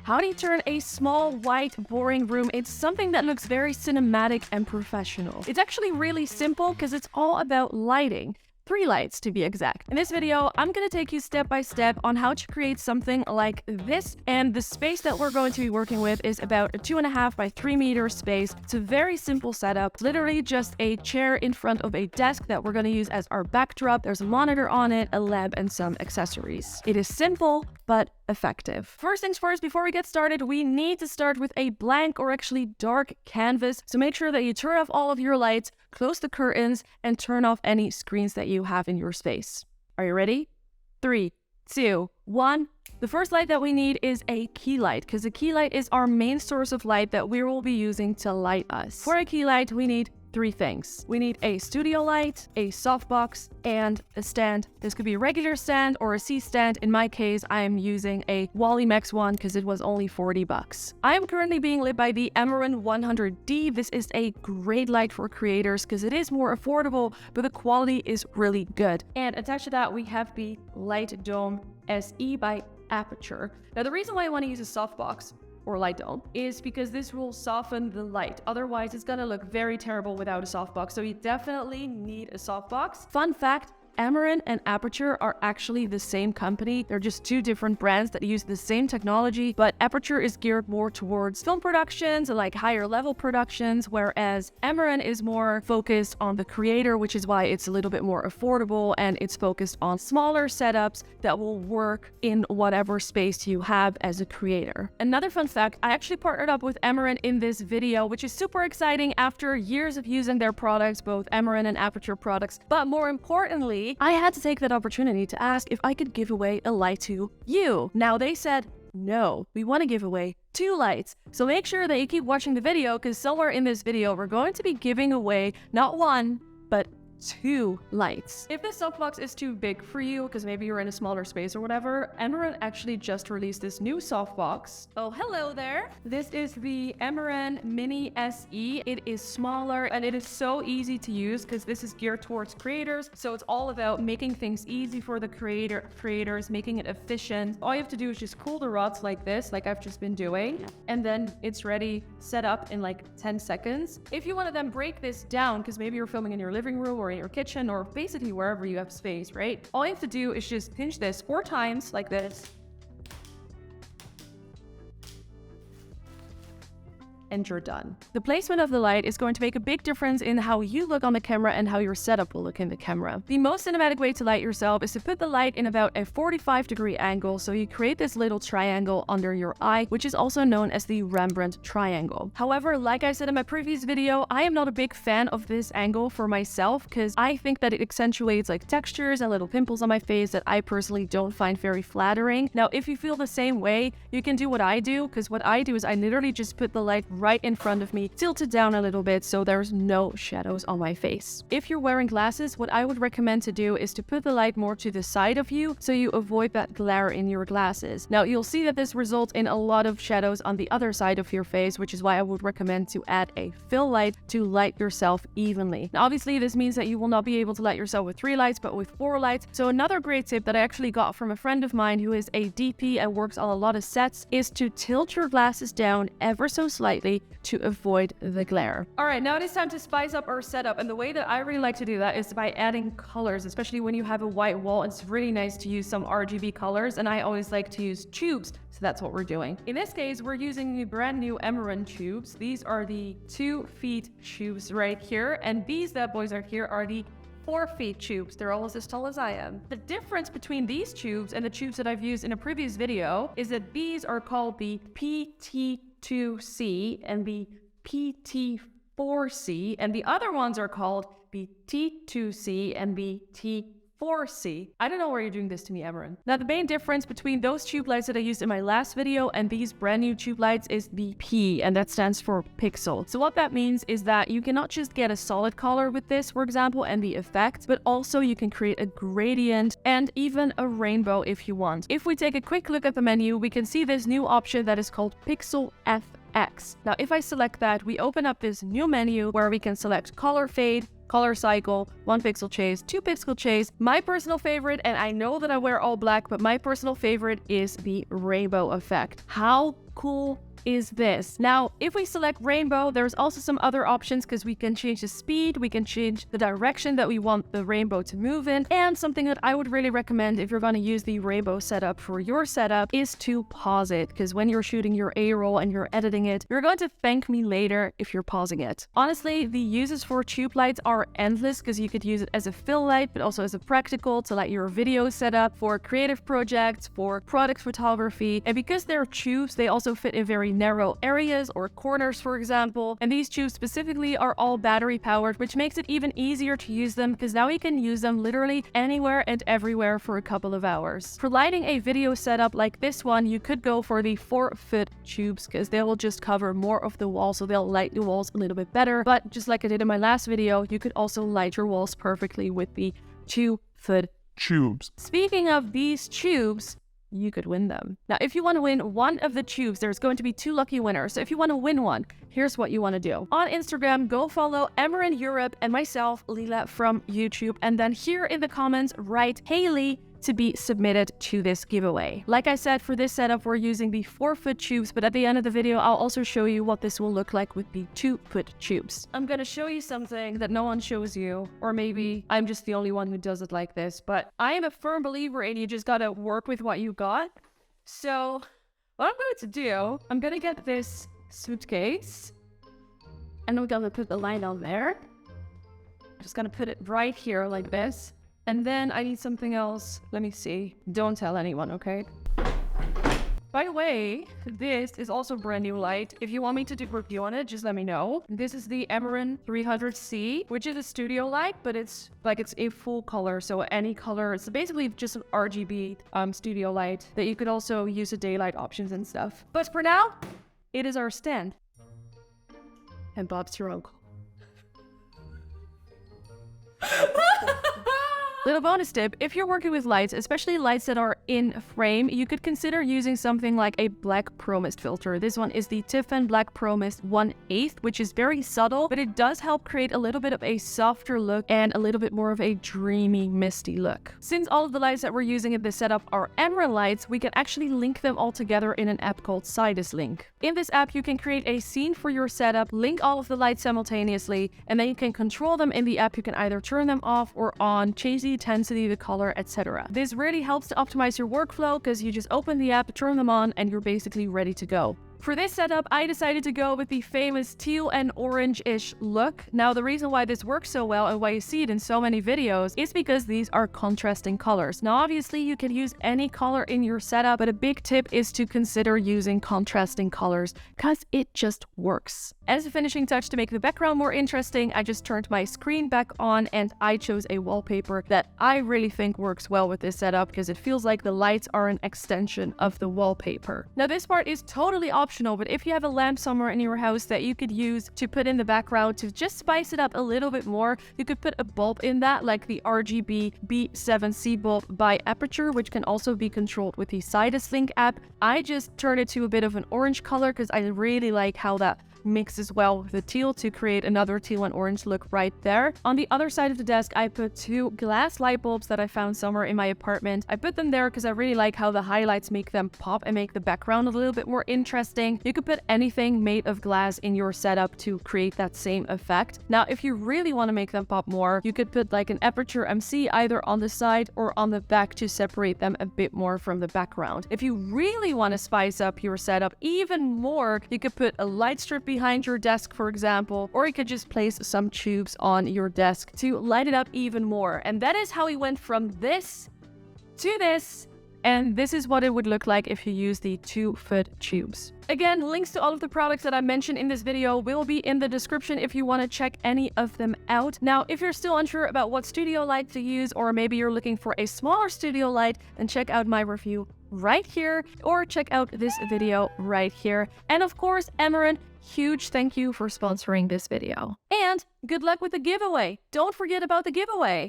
How do you turn a small, white, boring room into something that looks very cinematic and professional? It's actually really simple because it's all about lighting. 3 lights to be exact. In this video, I'm going to take you step by step on how to create something like this, and the space that we're going to be working with is about a 2.5 by 3 meter space. It's a very simple setup, literally just a chair in front of a desk that we're going to use as our backdrop. There's a monitor on it, a lamp, and some accessories. It is simple, but effective. First things first, before we get started, we need to start with a blank or actually dark canvas. So make sure that you turn off all of your lights, close the curtains, and turn off any screens that you have in your space. Are you ready? 3, 2, 1. The first light that we need is a key light, because a key light is our main source of light that we will be using to light us. For a key light, we need 3 things. We need a studio light, a softbox, and a stand. This could be a regular stand or a C-stand. In my case, I am using a Wally Max one because it was only 40 bucks. I am currently being lit by the Amaran 100D. This is a great light for creators because it is more affordable, but the quality is really good. And attached to that, we have the Light Dome SE by Aperture. Now, the reason why I want to use a softbox or light dome is because this will soften the light. Otherwise, it's gonna look very terrible without a softbox. So you definitely need a softbox. Fun fact, Amaran and Aperture are actually the same company. They're just 2 different brands that use the same technology, but Aperture is geared more towards film productions and like higher level productions, whereas Amaran is more focused on the creator, which is why it's a little bit more affordable, and it's focused on smaller setups that will work in whatever space you have as a creator. Another fun fact, I actually partnered up with Amaran in this video, which is super exciting after years of using their products, both Amaran and Aperture products, but more importantly, I had to take that opportunity to ask if I could give away a light to you. Now they said, no, we want to give away 2 lights. So make sure that you keep watching the video, because somewhere in this video, we're going to be giving away not 1, but 2 lights. If this softbox is too big for you, because maybe you're in a smaller space or whatever, Amaran actually just released this new softbox. Oh, hello there. This is the Amaran Mini SE. It is smaller and it is so easy to use because this is geared towards creators. So it's all about making things easy for the creators, making it efficient. All you have to do is just cool the rods like this, like I've just been doing, and then it's ready, set up in like 10 seconds. If you want to then break this down, because maybe you're filming in your living room or in your kitchen or basically wherever you have space, right? All you have to do is just pinch this 4 times like this, and you're done. The placement of the light is going to make a big difference in how you look on the camera and how your setup will look in the camera. The most cinematic way to light yourself is to put the light in about a 45-degree angle, so you create this little triangle under your eye, which is also known as the Rembrandt triangle. However, like I said in my previous video, I am not a big fan of this angle for myself because I think that it accentuates like textures and little pimples on my face that I personally don't find very flattering. Now, if you feel the same way, you can do what I do, because what I do is I literally just put the light right in front of me, tilted down a little bit so there's no shadows on my face. If you're wearing glasses, what I would recommend to do is to put the light more to the side of you so you avoid that glare in your glasses. Now, you'll see that this results in a lot of shadows on the other side of your face, which is why I would recommend to add a fill light to light yourself evenly. Now, obviously, this means that you will not be able to light yourself with 3 lights, but with 4 lights. So another great tip that I actually got from a friend of mine who is a DP and works on a lot of sets is to tilt your glasses down ever so slightly to avoid the glare. All right, now it is time to spice up our setup, and the way that I really like to do that is by adding colors, especially when you have a white wall. It's really nice to use some RGB colors, and I always like to use tubes, so that's what we're doing. In this case, we're using the brand new Amaran tubes. These are the 2 feet tubes right here, and these bad boys right here are the 4 feet tubes. They're almost as tall as I am. The difference between these tubes and the tubes that I've used in a previous video is that these are called the PT2C and the PT4C, and the other ones are called the T2C and the T4C. I don't know why you're doing this to me, Amaran. Now, the main difference between those tube lights that I used in my last video and these brand new tube lights is the P, and that stands for pixel. So what that means is that you cannot just get a solid color with this, for example, and the effect, but also you can create a gradient and even a rainbow if you want. If we take a quick look at the menu, we can see this new option that is called Pixel FX. Now, if I select that, we open up this new menu where we can select color fade, color cycle, 1 pixel chase, 2 pixel chase. My personal favorite, and I know that I wear all black, but my personal favorite is the rainbow effect. How cool is this? Now, if we select rainbow, there's also some other options because we can change the speed, we can change the direction that we want the rainbow to move in, and something that I would really recommend if you're going to use the rainbow setup for your setup is to pause it, because when you're shooting your A-roll and you're editing it, you're going to thank me later if you're pausing it. Honestly, the uses for tube lights are endless because you could use it as a fill light, but also as a practical to light your video setup, for creative projects, for product photography, and because they're tubes, they also fit in very narrow areas or corners, for example. And these tubes specifically are all battery powered, which makes it even easier to use them because now you can use them literally anywhere and everywhere for a couple of hours. For lighting a video setup like this one, you could go for the 4-foot tubes because they will just cover more of the wall, so they'll light the walls a little bit better. But just like I did in my last video, you could also light your walls perfectly with the 2-foot tubes. Speaking of these tubes, you could win them. Now, if you want to win one of the tubes, there's going to be 2 lucky winners. So if you want to win one, here's what you want to do. On Instagram, go follow Emran Europe and myself, Lila from YouTube. And then here in the comments, write Haley to be submitted to this giveaway. Like I said, for this setup, we're using the 4-foot tubes, but at the end of the video, I'll also show you what this will look like with the 2-foot tubes. I'm gonna show you something that no one shows you, or maybe I'm just the only one who does it like this, but I am a firm believer in you just gotta work with what you got. So what I'm going to do, I'm gonna get this suitcase, and I'm gonna put the line on there. I'm just gonna put it right here like this. And then I need something else. Let me see. Don't tell anyone, okay? By the way, this is also brand new light. If you want me to do a review on it, just let me know. This is the Emran 300C, which is a studio light, but it's a full color, so any color. It's basically just an RGB studio light that you could also use a daylight options and stuff. But for now, it is our stand. And Bob's your uncle. Little bonus tip, if you're working with lights, especially lights that are in frame, you could consider using something like a black pro mist filter. This one is the Tiffen Black Pro Mist 1/8, which is very subtle, but it does help create a little bit of a softer look and a little bit more of a dreamy, misty look. Since all of the lights that we're using in this setup are Emran lights, we can actually link them all together in an app called Sidus Link. In this app, you can create a scene for your setup, link all of the lights simultaneously, and then you can control them in the app. You can either turn them off or on, change the intensity, the color, etc. This really helps to optimize your workflow because you just open the app, turn them on, and you're basically ready to go. For this setup, I decided to go with the famous teal and orange-ish look. Now, the reason why this works so well and why you see it in so many videos is because these are contrasting colors. Now, obviously, you can use any color in your setup, but a big tip is to consider using contrasting colors because it just works. As a finishing touch to make the background more interesting, I just turned my screen back on and I chose a wallpaper that I really think works well with this setup because it feels like the lights are an extension of the wallpaper. Now, this part is totally optional, but if you have a lamp somewhere in your house that you could use to put in the background to just spice it up a little bit more, you could put a bulb in that, like the RGB B7C bulb by Aperture, which can also be controlled with the Sidus Link app. I just turned it to a bit of an orange color because I really like how that mixes well with the teal to create another teal and orange look right there. On the other side of the desk, I put 2 glass light bulbs that I found somewhere in my apartment. I put them there because I really like how the highlights make them pop and make the background a little bit more interesting. You could put anything made of glass in your setup to create that same effect. Now, if you really want to make them pop more, you could put like an Aperture MC either on the side or on the back to separate them a bit more from the background. If you really want to spice up your setup even more, you could put a light strip behind your desk, for example, or you could just place some tubes on your desk to light it up even more. And that is how we went from this to this, and this is what it would look like if you use the 2-foot tubes. Again, links to all of the products that I mentioned in this video will be in the description if you want to check any of them out. Now, if you're still unsure about what studio light to use, or maybe you're looking for a smaller studio light, then check out my review right here, or check out this video right here. And of course, Emran, huge thank you for sponsoring this video. And good luck with the giveaway. Don't forget about the giveaway.